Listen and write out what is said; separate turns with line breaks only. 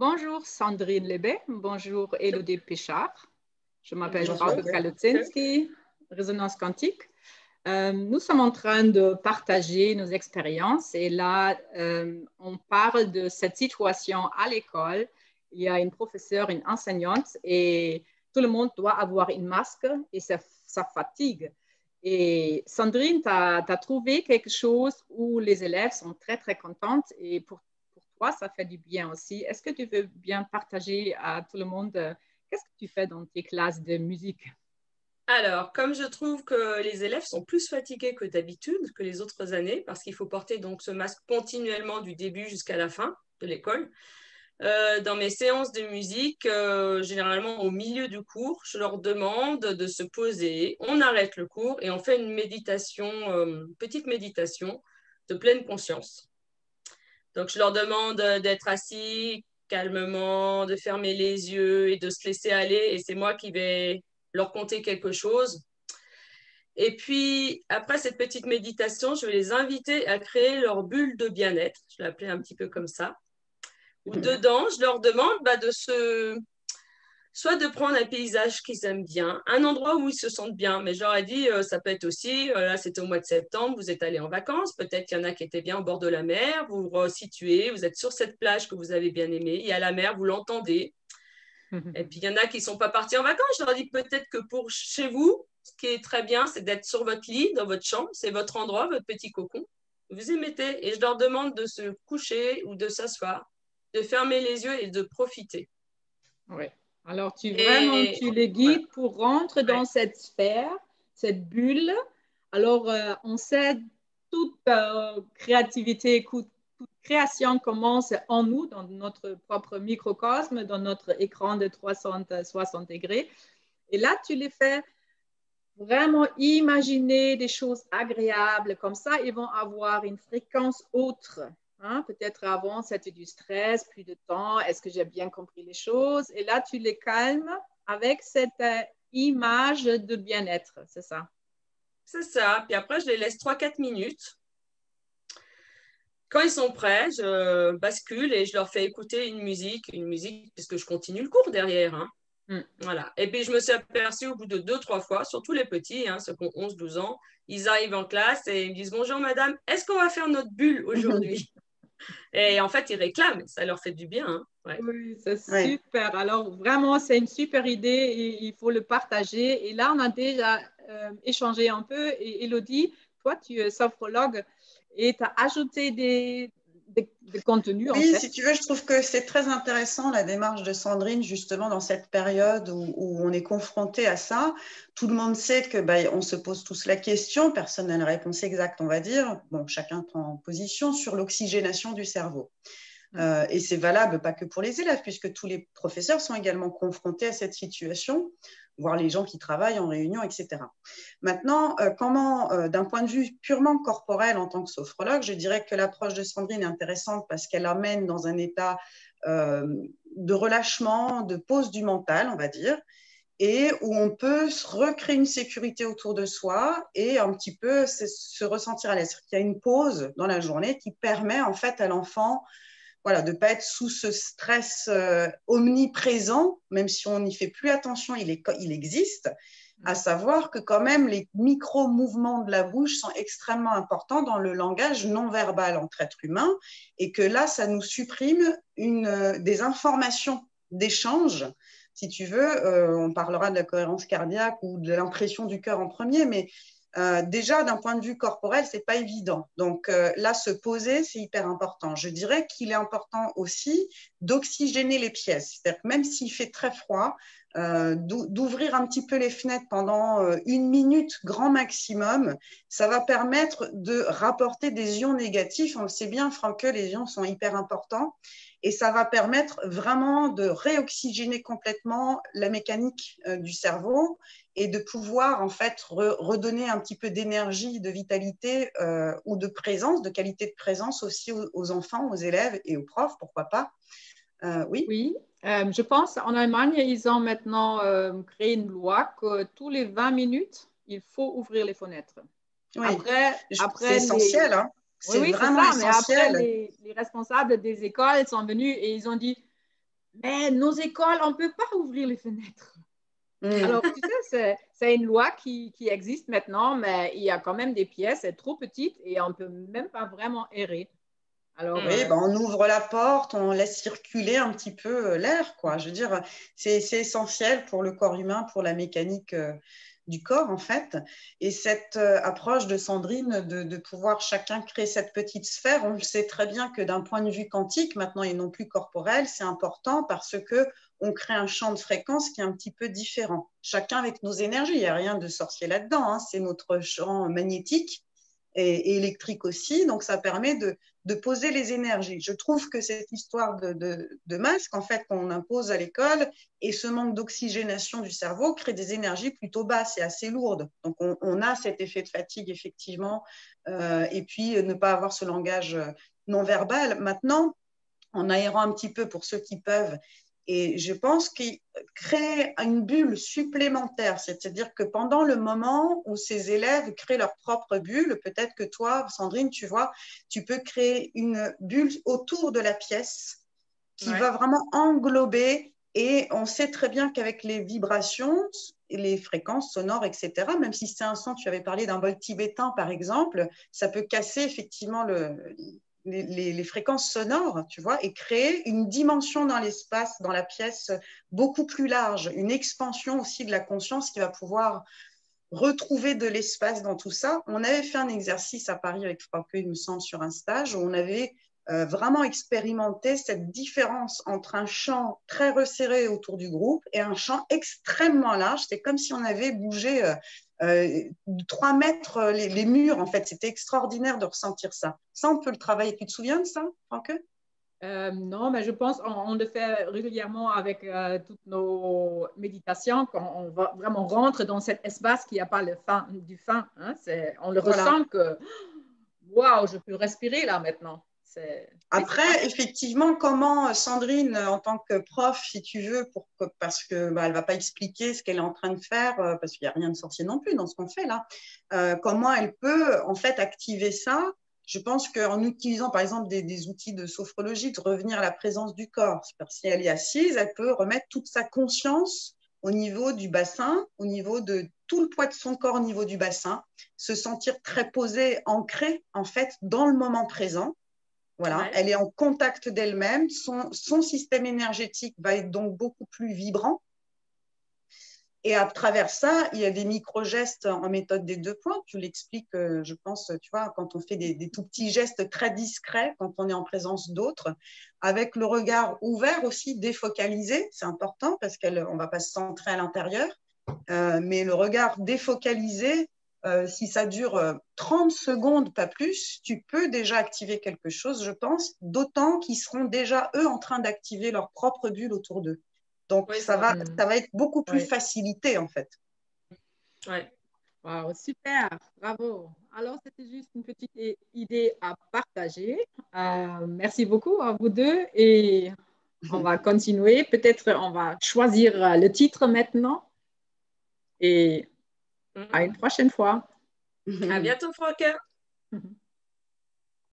Bonjour Sandrine Lebet, bonjour Élodie Pichard. Je m'appelle Frauke Kalutzinski, Résonance quantique. Nous sommes en train de partager nos expériences et là, on parle de cette situation à l'école. Il y a une professeure, une enseignante et tout le monde doit avoir un masque et ça fatigue. Et Sandrine, tu as trouvé quelque chose où les élèves sont très, très contentes et pour toi, ça fait du bien aussi. Est-ce que tu veux bien partager à tout le monde qu'est-ce que tu fais dans tes classes de musique?
Alors, comme je trouve que les élèves sont plus fatigués que d'habitude, que les autres années, parce qu'il faut porter donc ce masque continuellement du début jusqu'à la fin de l'école, dans mes séances de musique, généralement au milieu du cours, je leur demande de se poser, on arrête le cours et on fait une méditation, petite méditation de pleine conscience. Donc, je leur demande d'être assis calmement, de fermer les yeux et de se laisser aller. Et c'est moi qui vais leur conter quelque chose. Et puis, après cette petite méditation, je vais les inviter à créer leur bulle de bien-être. Je l'ai appelée un petit peu comme ça. Où dedans, je leur demande soit de prendre un paysage qu'ils aiment bien, un endroit où ils se sentent bien. Mais je leur ai dit, ça peut être aussi, là c'était au mois de septembre, vous êtes allés en vacances, peut-être qu'il y en a qui étaient bien au bord de la mer, vous vous situez, vous êtes sur cette plage que vous avez bien aimée, il y a la mer, vous l'entendez. Et puis il y en a qui ne sont pas partis en vacances. Je leur ai dit peut-être que pour chez vous, ce qui est très bien, c'est d'être sur votre lit, dans votre chambre, c'est votre endroit, votre petit cocon. Vous y mettez et je leur demande de se coucher ou de s'asseoir, de fermer les yeux et de profiter.
Oui. Alors, tu
Et
les guides
voilà.
pour rentrer dans
Ouais.
cette sphère, cette bulle. Alors, on sait toute créativité, toute création commence en nous, dans notre propre microcosme, dans notre écran de 360 degrés. Et là, tu les fais vraiment imaginer des choses agréables. Comme ça, ils vont avoir une fréquence autre. Hein? Peut-être avant, c'était du stress, plus de temps. Est-ce que j'ai bien compris les choses? Et là, tu les calmes avec cette image de bien-être. C'est ça.
C'est ça. Puis après, je les laisse 3-4 minutes. Quand ils sont prêts, je bascule et je leur fais écouter une musique, puisque je continue le cours derrière. Hein. Voilà. Et puis, je me suis aperçue au bout de 2-3 fois, surtout les petits, hein, ceux qui ont 11-12 ans, ils arrivent en classe et ils me disent bonjour madame, est-ce qu'on va faire notre bulle aujourd'hui? Et en fait, ils réclament, ça leur fait du bien. Hein. Ouais.
Oui, c'est super. Alors, vraiment, c'est une super idée et il faut le partager. Et là, on a déjà échangé un peu. Et Élodie, toi, tu es sophrologue et tu as ajouté des contenus, en
Oui,
fait.
si tu veux, je trouve que c'est très intéressant la démarche de Sandrine, justement, dans cette période où on est confronté à ça. Tout le monde sait que on se pose tous la question, personne n'a la réponse exacte, on va dire. Bon, chacun prend position sur l'oxygénation du cerveau. Et c'est valable pas que pour les élèves, puisque tous les professeurs sont également confrontés à cette situation, voire les gens qui travaillent en réunion, etc. Maintenant, d'un point de vue purement corporel en tant que sophrologue, je dirais que l'approche de Sandrine est intéressante parce qu'elle amène dans un état de relâchement, de pause du mental, on va dire, et où on peut recréer une sécurité autour de soi et un petit peu se ressentir à l'aise. Il y a une pause dans la journée qui permet en fait à l'enfant de ne pas être sous ce stress omniprésent, même si on n'y fait plus attention, il existe, à savoir que quand même les micro-mouvements de la bouche sont extrêmement importants dans le langage non verbal entre êtres humains et que là, ça nous supprime des informations d'échange. Si tu veux, on parlera de la cohérence cardiaque ou de l'impression du cœur en premier, mais déjà, d'un point de vue corporel, ce n'est pas évident. Donc là, se poser, c'est hyper important. Je dirais qu'il est important aussi d'oxygéner les pièces. C'est-à-dire que même s'il fait très froid, d'ouvrir un petit peu les fenêtres pendant 1 minute, grand maximum, ça va permettre de rapporter des ions négatifs. On le sait bien, Franck, les ions sont hyper importants. Et ça va permettre vraiment de réoxygéner complètement la mécanique du cerveau et de pouvoir en fait redonner un petit peu d'énergie, de vitalité ou de présence, de qualité de présence aussi aux enfants, aux élèves et aux profs, pourquoi pas. Oui.
Oui, je pense en Allemagne, ils ont maintenant créé une loi que tous les 20 minutes, il faut ouvrir les fenêtres.
Oui,
Après
c'est essentiel. Hein.
Oui,
C'est
c'est
vraiment
ça, mais après,
essentiel.
les responsables des écoles sont venus et ils ont dit, mais nos écoles, on ne peut pas ouvrir les fenêtres. Alors, tu sais, c'est une loi qui existe maintenant, mais il y a quand même des pièces, c'est trop petite et on ne peut même pas vraiment errer. Alors,
Oui, ben, on ouvre la porte, on laisse circuler un petit peu l'air, quoi. Je veux dire, c'est essentiel pour le corps humain, pour la mécanique du corps, en fait. Et cette approche de Sandrine de pouvoir chacun créer cette petite sphère, on le sait très bien que d'un point de vue quantique, maintenant et non plus corporel, c'est important parce que on crée un champ de fréquence qui est un petit peu différent. Chacun avec nos énergies, il n'y a rien de sorcier là-dedans, hein. C'est notre champ magnétique et électrique aussi, donc ça permet de poser les énergies. Je trouve que cette histoire de masque, en fait, qu'on impose à l'école, et ce manque d'oxygénation du cerveau crée des énergies plutôt basses et assez lourdes. Donc, on a cet effet de fatigue, effectivement, et puis ne pas avoir ce langage non verbal. Maintenant, en aérant un petit peu pour ceux qui peuvent, et je pense qu'il crée une bulle supplémentaire, c'est-à-dire que pendant le moment où ces élèves créent leur propre bulle, peut-être que toi, Sandrine, tu vois, tu peux créer une bulle autour de la pièce qui va vraiment englober, et on sait très bien qu'avec les vibrations, les fréquences sonores, etc., même si c'est un son, tu avais parlé d'un bol tibétain, par exemple, ça peut casser effectivement les fréquences sonores, tu vois, et créer une dimension dans l'espace, dans la pièce, beaucoup plus large, une expansion aussi de la conscience qui va pouvoir retrouver de l'espace dans tout ça. On avait fait un exercice à Paris avec Frauke, il me semble, sur un stage, où on avait vraiment expérimenté cette différence entre un champ très resserré autour du groupe et un champ extrêmement large. C'était comme si on avait bougé 3 mètres les murs, en fait. C'était extraordinaire de ressentir ça. Ça, on peut le travailler. Tu te souviens de ça, Frauke?
Non, mais je pense on le fait régulièrement avec toutes nos méditations, quand on va vraiment rentre dans cet espace qui n'a pas le fin, du fin. Hein, on le ressent que, waouh, je peux respirer là maintenant.
Après, effectivement, comment Sandrine, en tant que prof, si tu veux, parce que elle va pas expliquer ce qu'elle est en train de faire, parce qu'il n'y a rien de sorcier non plus dans ce qu'on fait là, comment elle peut en fait activer ça? Je pense qu'en utilisant par exemple des outils de sophrologie, de revenir à la présence du corps. Si elle est assise, elle peut remettre toute sa conscience au niveau du bassin, au niveau de tout le poids de son corps au niveau du bassin, se sentir très posée, ancrée en fait dans le moment présent. Voilà, elle est en contact d'elle-même, son système énergétique va être donc beaucoup plus vibrant. Et à travers ça, il y a des micro-gestes en méthode des 2 points. Tu l'expliques, je pense, tu vois, quand on fait des tout petits gestes très discrets, quand on est en présence d'autres, avec le regard ouvert aussi, défocalisé, c'est important parce qu'on ne va pas se centrer à l'intérieur, mais le regard défocalisé, si ça dure 30 secondes, pas plus, tu peux déjà activer quelque chose, je pense, d'autant qu'ils seront déjà, eux, en train d'activer leur propre bulle autour d'eux. Donc, ça va être beaucoup plus facilité, en fait.
Ouais. Wow, super, bravo. Alors, c'était juste une petite idée à partager. Merci beaucoup à vous deux et on va continuer. Peut-être on va choisir le titre maintenant et à une prochaine fois.
À bientôt, Frauke.